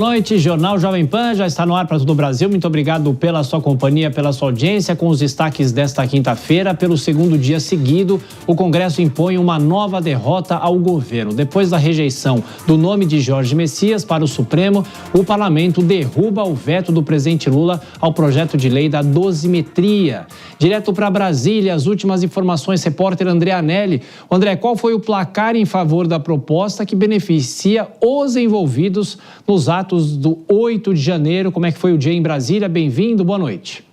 Boa noite, Jornal Jovem Pan já está no ar para todo o Brasil. Muito obrigado pela sua companhia, pela sua audiência. Com os destaques desta quinta-feira, pelo segundo dia seguido, o Congresso impõe uma nova derrota ao governo. Depois da rejeição do nome de Jorge Messias para o Supremo, o parlamento derruba o veto do presidente Lula ao projeto de lei da dosimetria. Direto para Brasília, as últimas informações, repórter André Anelli. André, qual foi o placar em favor da proposta que beneficia os envolvidos nos atos do 8 de janeiro? Como é que foi o dia em Brasília? Bem-vindo, boa noite.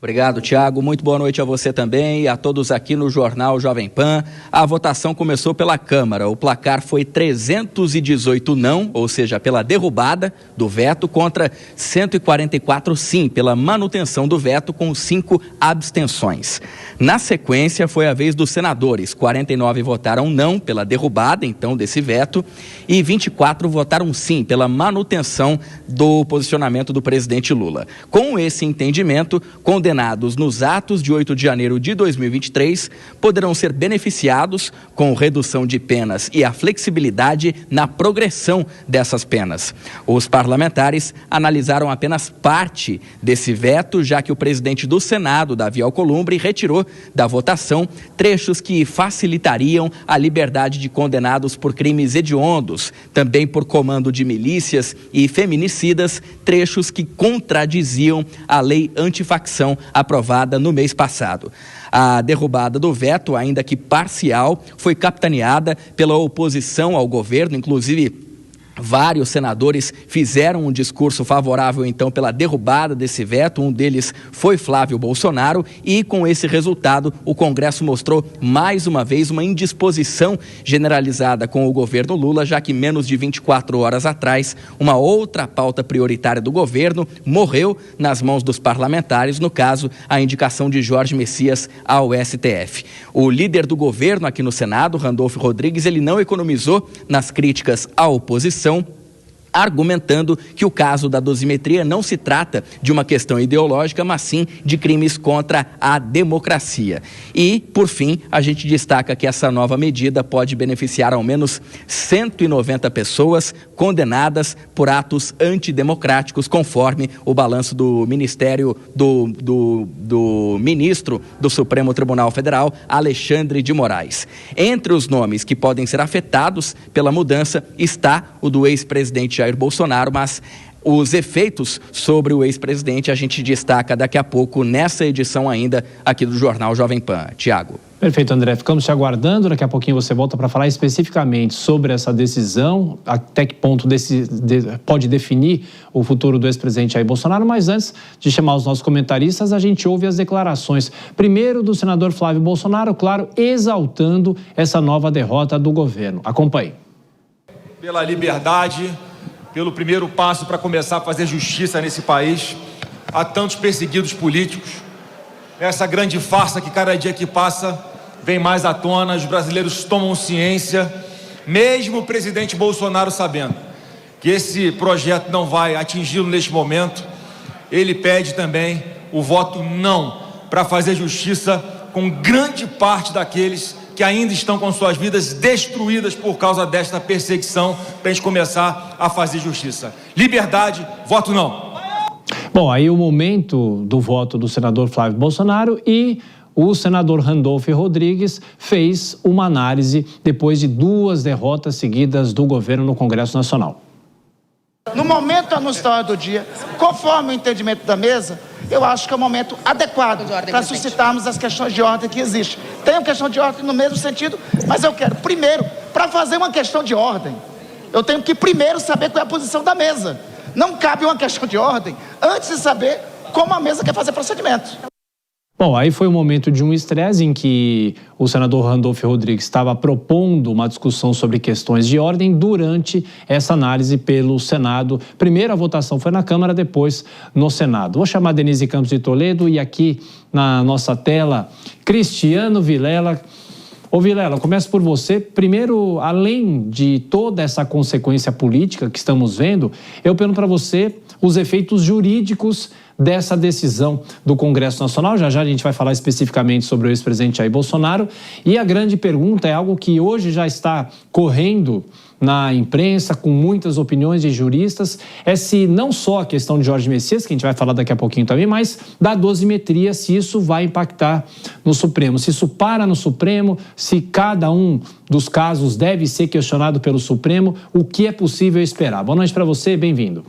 Obrigado, Tiago. Muito boa noite a você também e a todos aqui no Jornal Jovem Pan. A votação começou pela Câmara. O placar foi 318 não, ou seja, pela derrubada do veto, contra 144 sim, pela manutenção do veto, com 5 abstenções. Na sequência, foi a vez dos senadores. 49 votaram não pela derrubada, então, desse veto, e 24 votaram sim pela manutenção do posicionamento do presidente Lula. Com esse entendimento, condenados nos atos de 8 de janeiro de 2023 poderão ser beneficiados com redução de penas e a flexibilidade na progressão dessas penas. Os parlamentares analisaram apenas parte desse veto, já que o presidente do Senado, Davi Alcolumbre, retirou da votação trechos que facilitariam a liberdade de condenados por crimes hediondos, também por comando de milícias e feminicidas, trechos que contradiziam a lei antifacção aprovada no mês passado. A derrubada do veto, ainda que parcial, foi capitaneada pela oposição ao governo, inclusive vários senadores fizeram um discurso favorável, então, pela derrubada desse veto. Um deles foi Flávio Bolsonaro e, com esse resultado, o Congresso mostrou mais uma vez uma indisposição generalizada com o governo Lula, já que menos de 24 horas atrás, uma outra pauta prioritária do governo morreu nas mãos dos parlamentares, no caso, a indicação de Jorge Messias ao STF. O líder do governo aqui no Senado, Randolfo Rodrigues, ele não economizou nas críticas à oposição, argumentando que o caso da dosimetria não se trata de uma questão ideológica, mas sim de crimes contra a democracia. E, por fim, a gente destaca que essa nova medida pode beneficiar ao menos 190 pessoas condenadas por atos antidemocráticos, conforme o balanço do Ministério do Ministro do Supremo Tribunal Federal, Alexandre de Moraes. Entre os nomes que podem ser afetados pela mudança está o do ex-presidente Jair Bolsonaro, mas os efeitos sobre o ex-presidente a gente destaca daqui a pouco nessa edição ainda aqui do Jornal Jovem Pan. Tiago. Perfeito, André. Ficamos te aguardando. Daqui a pouquinho você volta para falar especificamente sobre essa decisão, até que ponto pode definir o futuro do ex-presidente Jair Bolsonaro. Mas antes de chamar os nossos comentaristas, a gente ouve as declarações. Primeiro do senador Flávio Bolsonaro, claro, exaltando essa nova derrota do governo. Acompanhe. Pela liberdade, pelo primeiro passo para começar a fazer justiça nesse país. Há tantos perseguidos políticos. Essa grande farsa que cada dia que passa vem mais à tona, os brasileiros tomam ciência, mesmo o presidente Bolsonaro sabendo que esse projeto não vai atingi-lo neste momento. Ele pede também o voto não para fazer justiça com grande parte daqueles que ainda estão com suas vidas destruídas por causa desta perseguição, para a gente começar a fazer justiça. Liberdade, voto não. Bom, aí o momento do voto do senador Flávio Bolsonaro e o senador Randolfo Rodrigues fez uma análise depois de 2 derrotas seguidas do governo no Congresso Nacional. No momento anunciado do dia, conforme o entendimento da mesa, eu acho que é o momento adequado para suscitarmos as questões de ordem que existem. Tem uma questão de ordem no mesmo sentido, mas eu quero, primeiro, para fazer uma questão de ordem, eu tenho que primeiro saber qual é a posição da mesa. Não cabe uma questão de ordem antes de saber como a mesa quer fazer procedimento. Bom, aí foi um momento de um estresse em que o senador Randolfo Rodrigues estava propondo uma discussão sobre questões de ordem durante essa análise pelo Senado. Primeiro a votação foi na Câmara, depois no Senado. Vou chamar Denise Campos de Toledo e aqui na nossa tela, Cristiano Vilela. Ô Vilela, começo por você. Primeiro, além de toda essa consequência política que estamos vendo, eu pergunto para você os efeitos jurídicos dessa decisão do Congresso Nacional. Já já a gente vai falar especificamente sobre o ex-presidente Jair Bolsonaro. E a grande pergunta é algo que hoje já está correndo na imprensa, com muitas opiniões de juristas, é se não só a questão de Jorge Messias, que a gente vai falar daqui a pouquinho também, mas da dosimetria, se isso vai impactar no Supremo, se isso para no Supremo, se cada um dos casos deve ser questionado pelo Supremo, o que é possível esperar. Boa noite para você, bem-vindo.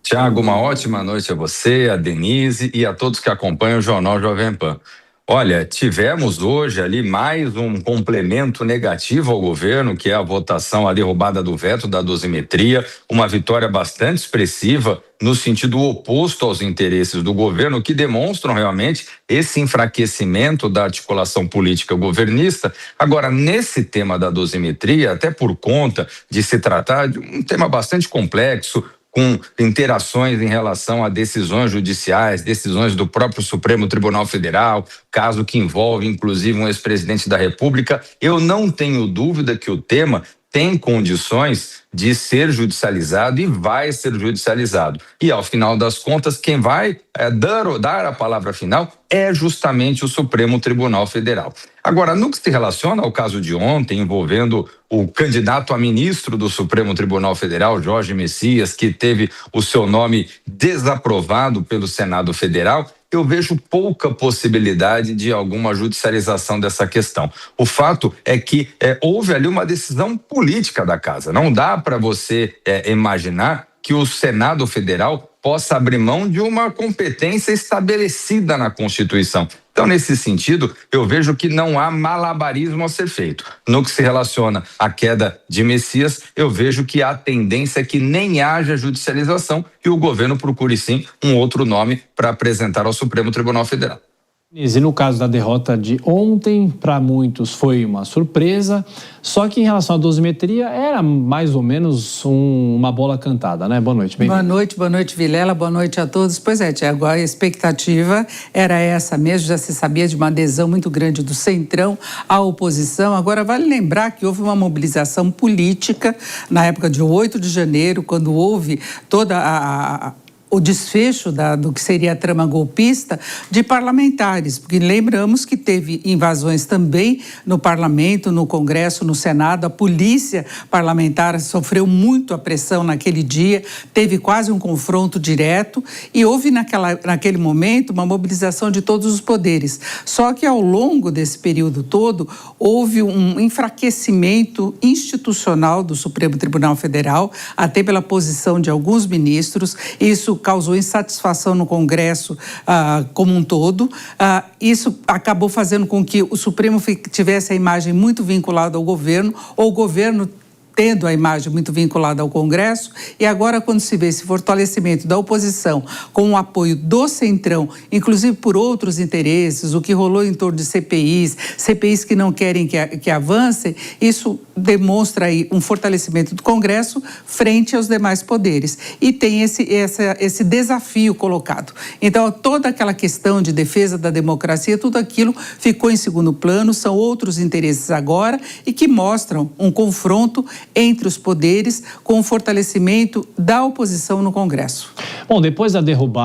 Tiago, uma ótima noite a você, a Denise e a todos que acompanham o Jornal Jovem Pan. Olha, tivemos hoje ali mais um complemento negativo ao governo, que é a votação, a derrubada do veto da dosimetria, uma vitória bastante expressiva no sentido oposto aos interesses do governo, que demonstram realmente esse enfraquecimento da articulação política governista. Agora, nesse tema da dosimetria, até por conta de se tratar de um tema bastante complexo, com interações em relação a decisões judiciais, decisões do próprio Supremo Tribunal Federal, caso que envolve inclusive um ex-presidente da República, eu não tenho dúvida que o tema tem condições de ser judicializado e vai ser judicializado. E, ao final das contas, quem vai dar a palavra final é justamente o Supremo Tribunal Federal. Agora, no que se relaciona ao caso de ontem, envolvendo o candidato a ministro do Supremo Tribunal Federal, Jorge Messias, que teve o seu nome desaprovado pelo Senado Federal, eu vejo pouca possibilidade de alguma judicialização dessa questão. O fato é que houve ali uma decisão política da casa. Não dá para você imaginar que o Senado Federal possa abrir mão de uma competência estabelecida na Constituição. Então, nesse sentido, eu vejo que não há malabarismo a ser feito. No que se relaciona à queda de Messias, eu vejo que a tendência é que nem haja judicialização e o governo procure sim um outro nome para apresentar ao Supremo Tribunal Federal. E no caso da derrota de ontem, para muitos foi uma surpresa, só que em relação à dosimetria era mais ou menos uma bola cantada, né? Boa noite, bem-vindo. Boa noite, Vilela, boa noite a todos. Pois é, Tiago, a expectativa era essa mesmo, já se sabia de uma adesão muito grande do Centrão à oposição. Agora, vale lembrar que houve uma mobilização política na época de 8 de janeiro, quando houve toda o desfecho do que seria a trama golpista de parlamentares, porque lembramos que teve invasões também no parlamento, no Congresso, no Senado, a polícia parlamentar sofreu muito a pressão naquele dia, teve quase um confronto direto e houve naquele momento uma mobilização de todos os poderes. Só que ao longo desse período todo houve um enfraquecimento institucional do Supremo Tribunal Federal, até pela posição de alguns ministros. Isso causou insatisfação no Congresso como um todo. Isso acabou fazendo com que o Supremo tivesse a imagem muito vinculada ao governo, ou o governo tendo a imagem muito vinculada ao Congresso, e agora quando se vê esse fortalecimento da oposição com o apoio do Centrão, inclusive por outros interesses, o que rolou em torno de CPIs que não querem que avancem, isso demonstra aí um fortalecimento do Congresso frente aos demais poderes. E tem esse desafio colocado. Então, toda aquela questão de defesa da democracia, tudo aquilo ficou em segundo plano, são outros interesses agora e que mostram um confronto entre os poderes com o fortalecimento da oposição no Congresso. Bom, depois da derrubada